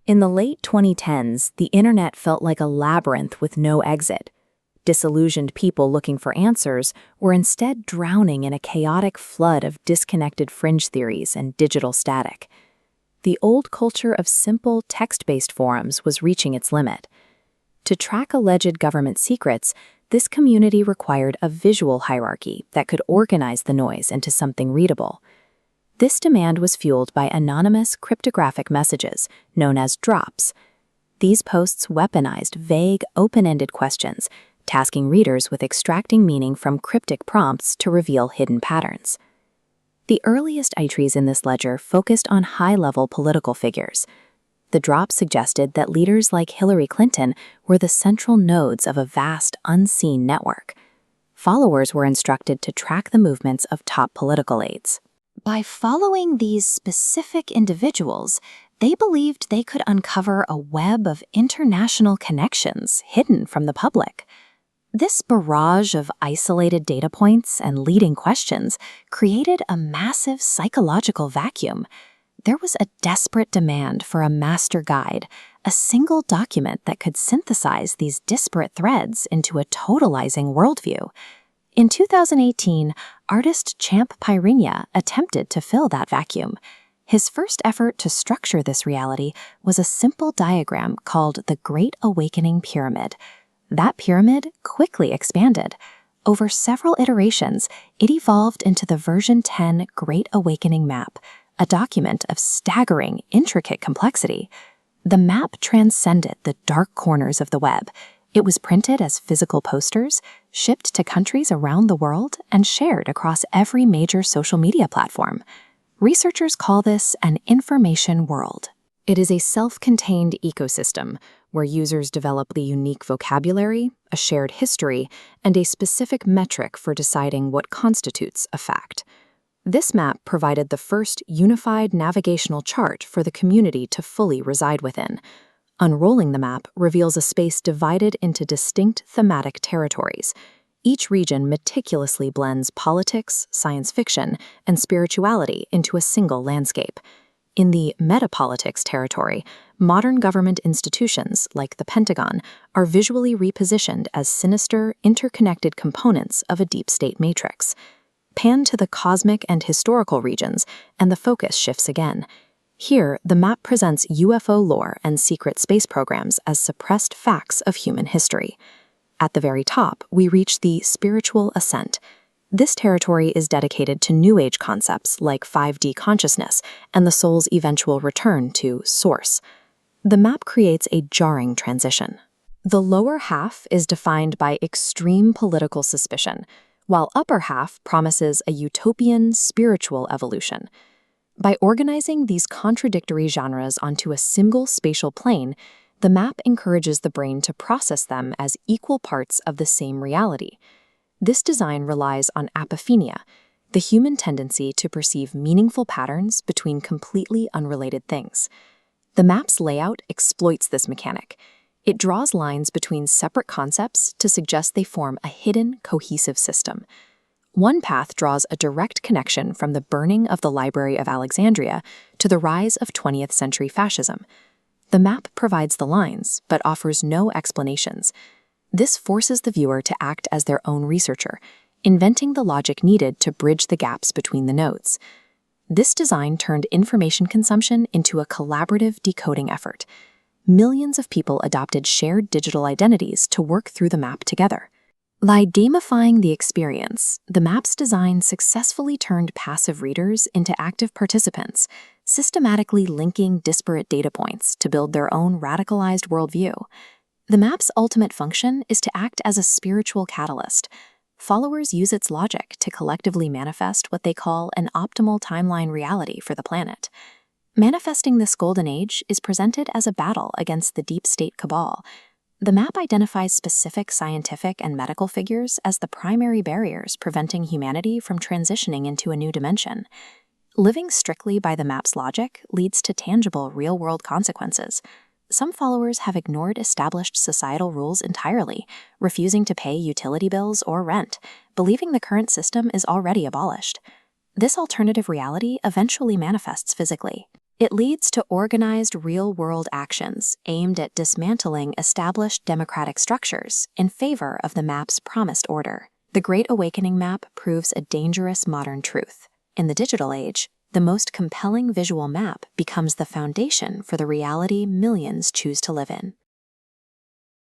In the late 2010s, the internet felt like a labyrinth with no exit. Disillusioned people looking for answers were instead drowning in a chaotic flood of disconnected fringe theories and digital static. The old culture of simple, text-based forums was reaching its limit. To track alleged government secrets, this community required a visual hierarchy that could organize the noise into something readable. This demand was fueled by anonymous cryptographic messages, known as drops. These posts weaponized vague, open-ended questions, tasking readers with extracting meaning from cryptic prompts to reveal hidden patterns. The earliest entries in this ledger focused on high-level political figures. The drops suggested that leaders like Hillary Clinton were the central nodes of a vast, unseen network. Followers were instructed to track the movements of top political aides. By following these specific individuals, they believed they could uncover a web of international connections hidden from the public. This barrage of isolated data points and leading questions created a massive psychological vacuum. There was a desperate demand for a master guide, a single document that could synthesize these disparate threads into a totalizing worldview. In 2018, artist Champ Parinya attempted to fill that vacuum. His first effort to structure this reality was a simple diagram called the Great Awakening Pyramid. That pyramid quickly expanded. Over several iterations, it evolved into the version 10 Great Awakening Map, a document of staggering, intricate complexity. The map transcended the dark corners of the web. It was printed as physical posters, shipped to countries around the world, and shared across every major social media platform. Researchers call this an information world. It is a self-contained ecosystem where users develop the unique vocabulary, a shared history, and a specific metric for deciding what constitutes a fact. This map provided the first unified navigational chart for the community to fully reside within. Unrolling the map reveals a space divided into distinct thematic territories. Each region meticulously blends politics, science fiction, and spirituality into a single landscape. In the metapolitics territory, modern government institutions, like the Pentagon, are visually repositioned as sinister, interconnected components of a deep state matrix. Pan to the cosmic and historical regions, and the focus shifts again. Here, the map presents UFO lore and secret space programs as suppressed facts of human history. At the very top, we reach the spiritual ascent. This territory is dedicated to New Age concepts like 5D consciousness and the soul's eventual return to Source. The map creates a jarring transition. The lower half is defined by extreme political suspicion, while upper half promises a utopian spiritual evolution. By organizing these contradictory genres onto a single spatial plane, the map encourages the brain to process them as equal parts of the same reality. This design relies on apophenia, the human tendency to perceive meaningful patterns between completely unrelated things. The map's layout exploits this mechanic. It draws lines between separate concepts to suggest they form a hidden, cohesive system. One path draws a direct connection from the burning of the Library of Alexandria to the rise of 20th century fascism. The map provides the lines, but offers no explanations. This forces the viewer to act as their own researcher, inventing the logic needed to bridge the gaps between the nodes. This design turned information consumption into a collaborative decoding effort. Millions of people adopted shared digital identities to work through the map together. By gamifying the experience, the map's design successfully turned passive readers into active participants, systematically linking disparate data points to build their own radicalized worldview. The map's ultimate function is to act as a spiritual catalyst. Followers use its logic to collectively manifest what they call an optimal timeline reality for the planet. Manifesting this golden age is presented as a battle against the deep state cabal. The map identifies specific scientific and medical figures as the primary barriers preventing humanity from transitioning into a new dimension. Living strictly by the map's logic leads to tangible, real-world consequences. Some followers have ignored established societal rules entirely, refusing to pay utility bills or rent, believing the current system is already abolished. This alternative reality eventually manifests physically. It leads to organized real-world actions aimed at dismantling established democratic structures in favor of the map's promised order. The Great Awakening map proves a dangerous modern truth. In the digital age, the most compelling visual map becomes the foundation for the reality millions choose to live in.